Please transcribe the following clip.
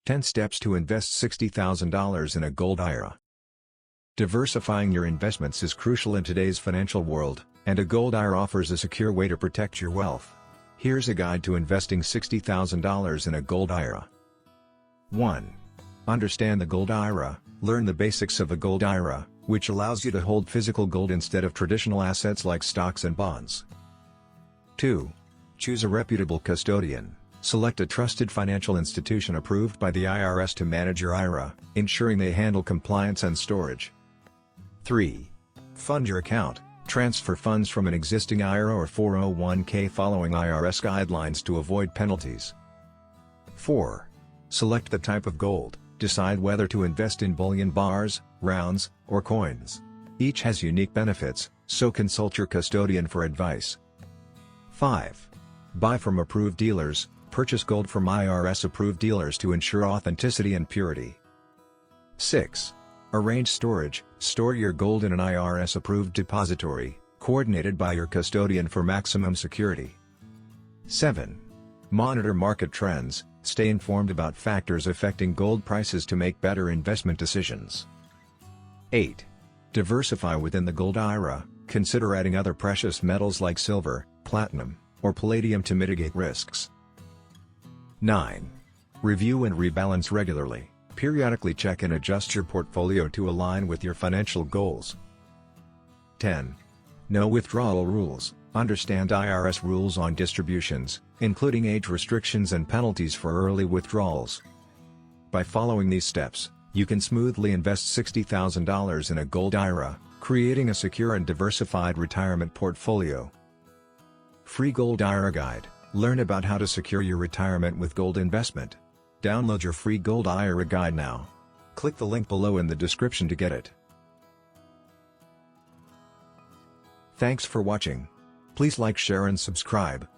10 Steps to Invest $60,000 in a Gold IRA. Diversifying your investments is crucial in today's financial world, and a Gold IRA offers a secure way to protect your wealth. Here's a guide to investing $60,000 in a Gold IRA. 1. Understand the Gold IRA. Learn the basics of a Gold IRA, which allows you to hold physical gold instead of traditional assets like stocks and bonds. 2. Choose a reputable custodian. Select a trusted financial institution approved by the IRS to manage your IRA, ensuring they handle compliance and storage. 3. Fund your account. Transfer funds from an existing IRA or 401k following IRS guidelines to avoid penalties. 4. Select the type of gold. Decide whether to invest in bullion bars, rounds, or coins. Each has unique benefits, so consult your custodian for advice. 5. Buy from approved dealers. Purchase gold from IRS-approved dealers to ensure authenticity and purity. 6. Arrange storage. Store your gold in an IRS-approved depository, coordinated by your custodian for maximum security. 7. Monitor market trends. Stay informed about factors affecting gold prices to make better investment decisions. 8. Diversify within the Gold IRA. Consider adding other precious metals like silver, platinum, or palladium to mitigate risks. 9. Review and rebalance regularly. Periodically check and adjust your portfolio to align with your financial goals. 10. Know withdrawal rules. Understand IRS rules on distributions, including age restrictions and penalties for early withdrawals. By following these steps, you can smoothly invest $60,000 in a Gold IRA, creating a secure and diversified retirement portfolio. Free Gold IRA Guide. Learn about how to secure your retirement with gold investment. Download your free Gold IRA guide now. Click the link below in the description to get it. Thanks for watching. Please like, share and subscribe.